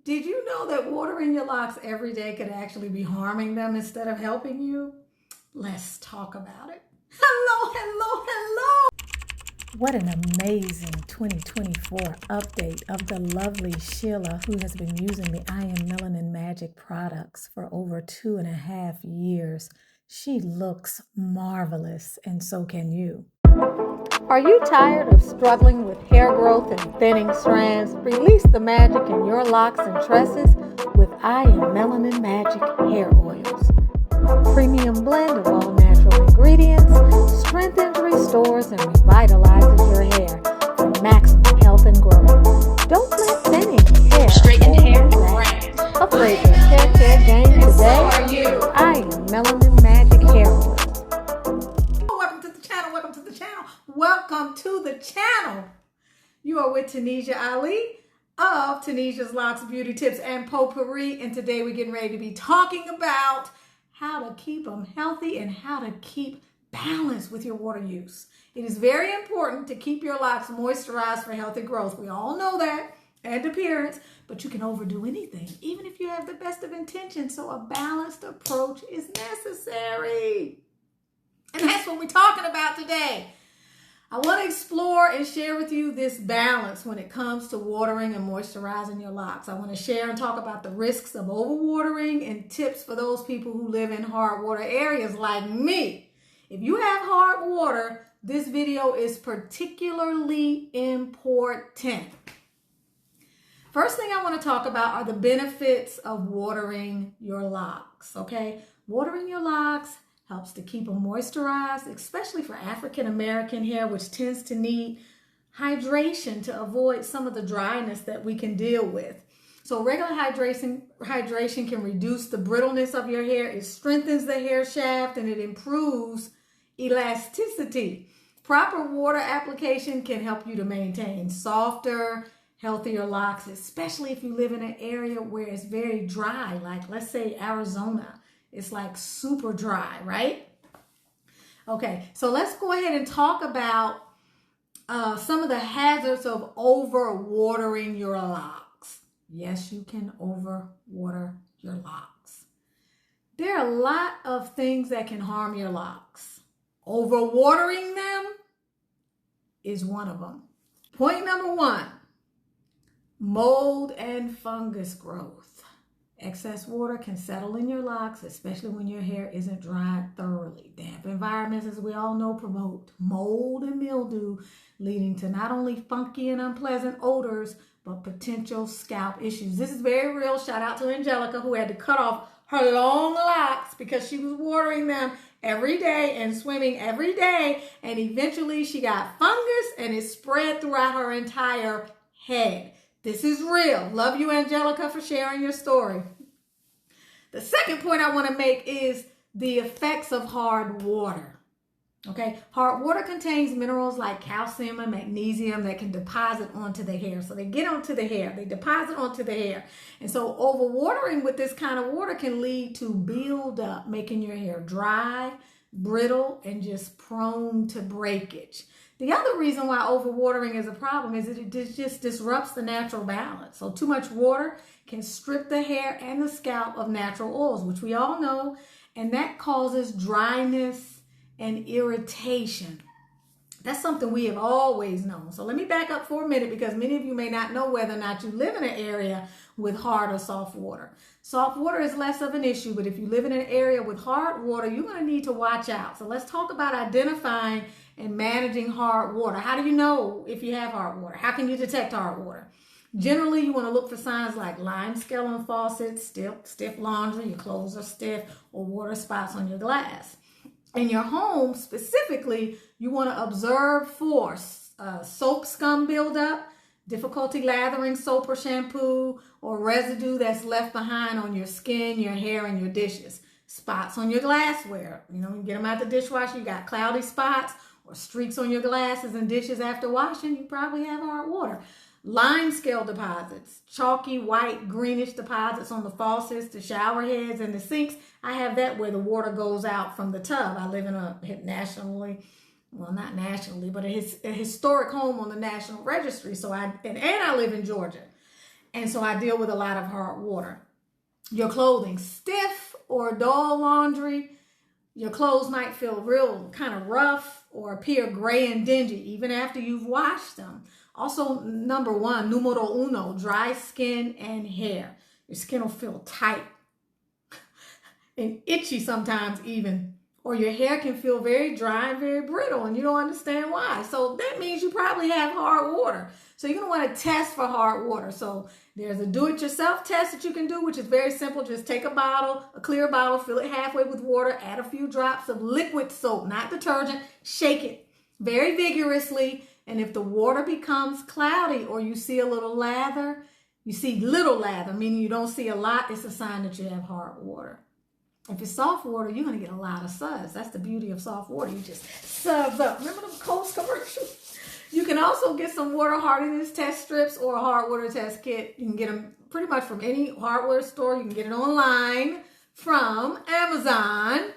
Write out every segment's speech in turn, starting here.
Did you know that watering your locks every day could actually be harming them instead of helping you? Let's talk about it. Hello, hello, hello. What an amazing 2024 update of the lovely Sheila, who has been using the I Am Melanin Magic products for over 2.5 years. She looks marvelous, and so can you. Are you tired of struggling with hair growth and thinning strands? Release the magic in your locks and tresses with I Am Melanin Magic hair oils. Our premium blend of all natural ingredients strengthens, restores, and revitalizes your hair for maximum health and growth. Don't let thinning hair straighten hair. Upgrade your hair care game today. So are you. I Am Melanin Magic hair oil. Welcome to the channel. You are with Tunisia Ali of Tunisia's Locks Beauty Tips and Potpourri, and today we're getting ready to be talking about how to keep them healthy and how to keep balance with your water use. It is very important to keep your locks moisturized for healthy growth. We all know that, and appearance, but you can overdo anything, even if you have the best of intentions, so a balanced approach is necessary. And that's what we're talking about today. I want to explore and share with you this balance when it comes to watering and moisturizing your locks. I want to share and talk about the risks of overwatering and tips for those people who live in hard water areas like me. If you have hard water, this video is particularly important. First thing I want to talk about are the benefits of watering your locks, okay? Watering your locks helps to keep them moisturized, especially for African American hair, which tends to need hydration to avoid some of the dryness that we can deal with. So regular hydration can reduce the brittleness of your hair. It strengthens the hair shaft and it improves elasticity. Proper water application can help you to maintain softer, healthier locks, especially if you live in an area where it's very dry, like let's say Arizona. It's like super dry, right? Okay, so let's go ahead and talk about some of the hazards of overwatering your locks. Yes, you can overwater your locks. There are a lot of things that can harm your locks. Overwatering them is one of them. Point number one, mold and fungus growth. Excess water can settle in your locks, especially when your hair isn't dried thoroughly. Damp environments, as we all know, promote mold and mildew, leading to not only funky and unpleasant odors, but potential scalp issues. This is very real. Shout out to Angelica, who had to cut off her long locks because she was watering them every day and swimming every day. And eventually she got fungus and it spread throughout her entire head. This is real. Love you, Angelica, for sharing your story. The second point I want to make is the effects of hard water. Okay, hard water contains minerals like calcium and magnesium that can deposit onto the hair. So they get onto the hair, they deposit onto the hair. And so overwatering with this kind of water can lead to buildup, making your hair dry, brittle, and just prone to breakage. The other reason why overwatering is a problem is that it just disrupts the natural balance. So too much water can strip the hair and the scalp of natural oils, which we all know, and that causes dryness and irritation. That's something we have always known. So let me back up for a minute because many of you may not know whether or not you live in an area with hard or soft water. Soft water is less of an issue, but if you live in an area with hard water, you're going to need to watch out. So let's talk about identifying and managing hard water. How do you know if you have hard water? How can you detect hard water? Generally, you want to look for signs like lime scale on faucets, stiff laundry, your clothes are stiff, or water spots on your glass. In your home, specifically, you want to observe for soap scum buildup, difficulty lathering soap or shampoo, or residue that's left behind on your skin, your hair, and your dishes. Spots on your glassware. You know, you get them out the dishwasher, you got cloudy spots or streaks on your glasses and dishes after washing, you probably have hard water. Lime scale deposits, chalky, white, greenish deposits on the faucets, the shower heads, and the sinks. I have that where the water goes out from the tub. I live in a nationally, well, not nationally, but a historic home on the National Registry. So I live in Georgia. And so I deal with a lot of hard water. Your clothing, stiff or dull laundry, your clothes might feel real kind of rough or appear gray and dingy even after you've washed them. Also, number one, numero uno, dry skin and hair. Your skin will feel tight and itchy sometimes even. Or your hair can feel very dry and very brittle and you don't understand why. So that means you probably have hard water. So you're going to want to test for hard water. So there's a do-it-yourself test that you can do, which is very simple. Just take a bottle, a clear bottle, fill it halfway with water, add a few drops of liquid soap, not detergent, shake it very vigorously. And if the water becomes cloudy or you see a little lather, meaning you don't see a lot, it's a sign that you have hard water. If it's soft water, you're going to get a lot of suds. That's the beauty of soft water. You just suds up. Remember the Coast commercials? You can also get some water hardiness test strips or a hard water test kit. You can get them pretty much from any hardware store. You can get it online from Amazon.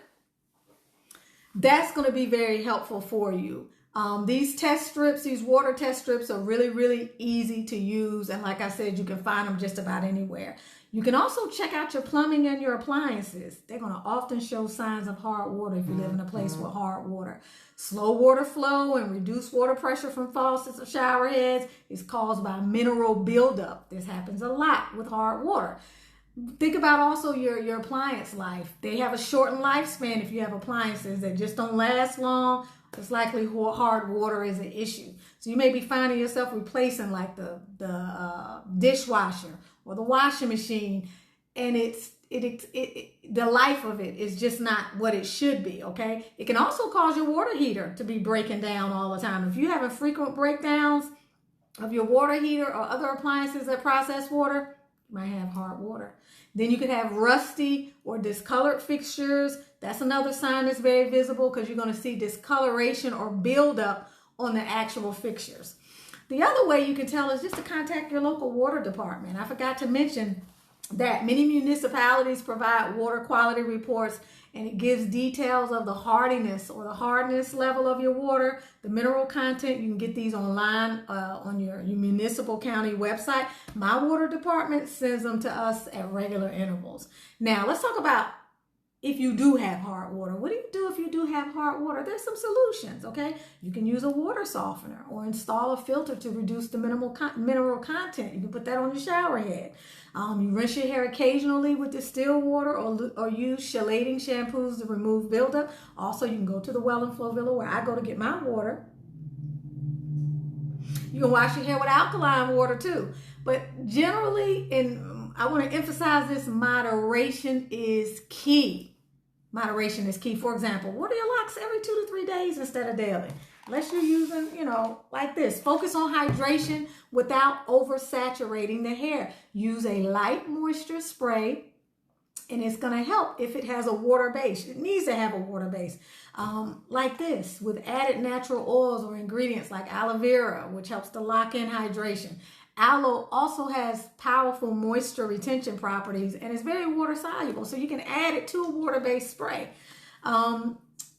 That's going to be very helpful for you. These test strips, these water test strips are really, really easy to use. And like I said, you can find them just about anywhere. You can also check out your plumbing and your appliances. They're going to often show signs of hard water if you live in a place with hard water. Slow water flow and reduced water pressure from faucets or shower heads is caused by mineral buildup. This happens a lot with hard water. Think about also your appliance life. They have a shortened lifespan if you have appliances that just don't last long. It's likely hard water is an issue. So you may be finding yourself replacing like the dishwasher or the washing machine, and the life of it is just not what it should be, okay? It can also cause your water heater to be breaking down all the time. If you have frequent breakdowns of your water heater or other appliances that process water, you might have hard water. Then you could have rusty or discolored fixtures. That's another sign that's very visible because you're going to see discoloration or buildup on the actual fixtures. The other way you can tell is just to contact your local water department. I forgot to mention that many municipalities provide water quality reports, and it gives details of the hardiness or the hardness level of your water, the mineral content. You can get these online on your municipal county website. My water department sends them to us at regular intervals. Now, let's talk about if you do have hard water. What do you do if you do have hard water? There's some solutions, okay? You can use a water softener or install a filter to reduce the mineral content. You can put that on your shower head. You rinse your hair occasionally with distilled water or use chelating shampoos to remove buildup. Also, you can go to the Well and Flow Villa where I go to get my water. You can wash your hair with alkaline water too. But generally, and I want to emphasize this, moderation is key. Moderation is key. For example, water your locks every 2 to 3 days instead of daily. Unless you're using, like this. Focus on hydration without oversaturating the hair. Use a light moisture spray, and it's going to help if it has a water base. It needs to have a water base. Like this, with added natural oils or ingredients like aloe vera, which helps to lock in hydration. Aloe also has powerful moisture retention properties and is very water soluble, so you can add it to a water-based spray.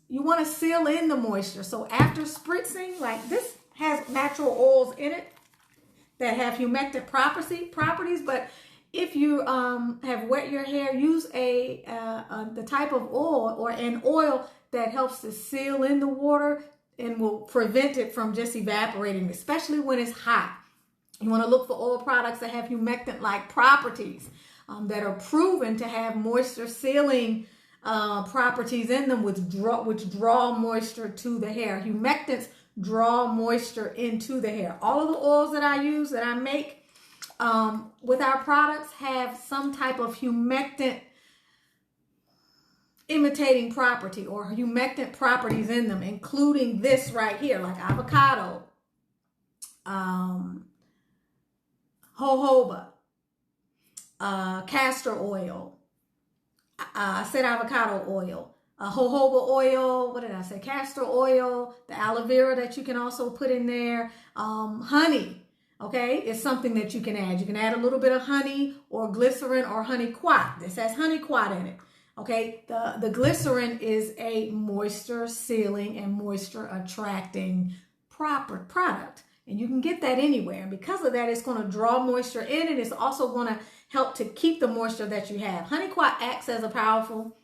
You want to seal in the moisture. So after spritzing, like this has natural oils in it that have humectant properties, but if you have wet your hair, use the type of oil or an oil that helps to seal in the water and will prevent it from just evaporating, especially when it's hot. You want to look for oil products that have humectant-like properties that are proven to have moisture sealing properties in them, which draw moisture to the hair. Humectants draw moisture into the hair. All of the oils that I use, that I make with our products, have some type of humectant imitating property or humectant properties in them, including this right here, like avocado, jojoba, castor oil. I said avocado oil, jojoba oil. What did I say? Castor oil, the aloe vera that you can also put in there. Honey, okay, is something that you can add. You can add a little bit of honey or glycerin or honey quat. This has honey quat in it. Okay, the glycerin is a moisture sealing and moisture attracting product. And you can get that anywhere. And because of that, it's going to draw moisture in, and it's also going to help to keep the moisture that you have. Honeyquat acts as a powerful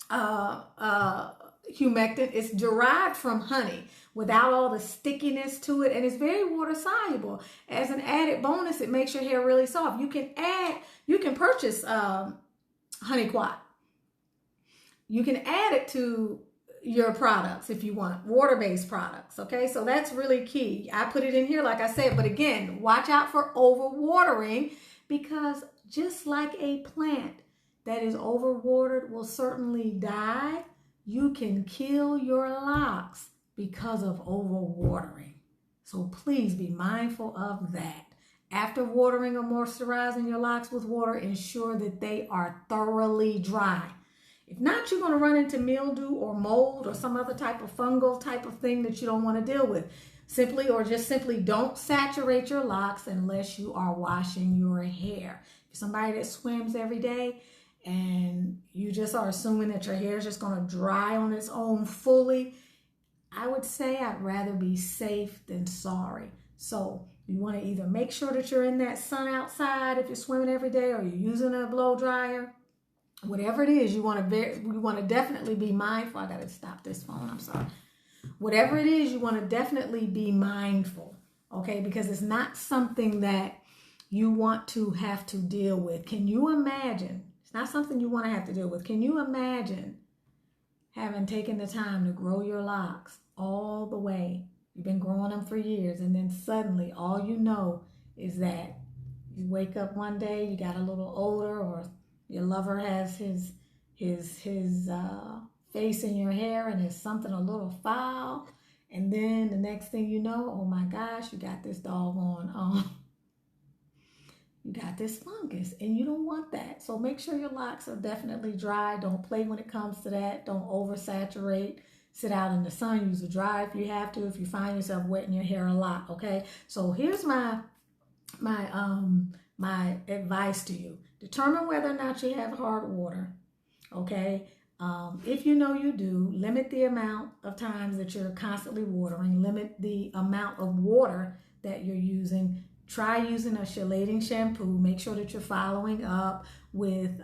humectant. It's derived from honey without all the stickiness to it, and it's very water soluble. As an added bonus, it makes your hair really soft. You can purchase honeyquat. You can add it to your products if you want, water-based products. Okay, so that's really key. I put it in here like I said, but again, watch out for overwatering, because just like a plant that is overwatered will certainly die, you can kill your locks because of overwatering. So please be mindful of that. After watering or moisturizing your locks with water, ensure that they are thoroughly dry. If not, you're going to run into mildew or mold or some other type of fungal type of thing that you don't want to deal with. Simply don't saturate your locks unless you are washing your hair. If you're somebody that swims every day and you just are assuming that your hair is just going to dry on its own fully, I would say I'd rather be safe than sorry. So you want to either make sure that you're in that sun outside if you're swimming every day, or you're using a blow dryer. Whatever it is, you want to definitely be mindful. I got to stop this phone. I'm sorry. Whatever it is, you want to definitely be mindful, okay? Because it's not something that you want to have to deal with. Can you imagine? It's not something you want to have to deal with. Can you imagine having taken the time to grow your locks all the way? You've been growing them for years, and then suddenly all you know is that you wake up one day, you got a little odor, or your lover has his face in your hair and there's something a little foul. And then the next thing you know, oh my gosh, you got this doggone, you got this fungus, and you don't want that. So make sure your locks are definitely dry. Don't play when it comes to that. Don't oversaturate. Sit out in the sun. Use a dryer if you have to, if you find yourself wetting your hair a lot, okay? So here's my advice to you. Determine whether or not you have hard water, okay? If you know you do, limit the amount of times that you're constantly watering. Limit the amount of water that you're using. Try using a chelating shampoo. Make sure that you're following up with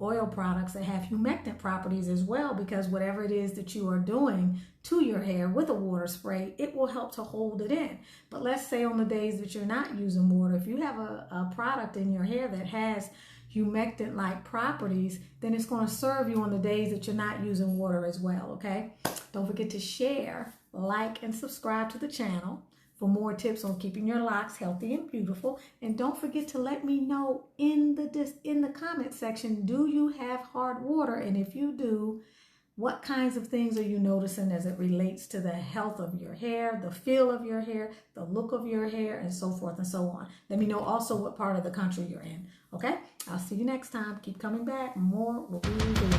oil products that have humectant properties as well, because whatever it is that you are doing to your hair with a water spray, it will help to hold it in. But let's say on the days that you're not using water, if you have a product in your hair that has humectant-like properties, then it's going to serve you on the days that you're not using water as well, okay? Don't forget to share, like, and subscribe to the channel for more tips on keeping your locks healthy and beautiful. And don't forget to let me know in the comment section, do you have hard water? And if you do, what kinds of things are you noticing as it relates to the health of your hair, the feel of your hair, the look of your hair, and so forth and so on. Let me know also what part of the country you're in, okay? I'll see you next time. Keep coming back. More will be doing.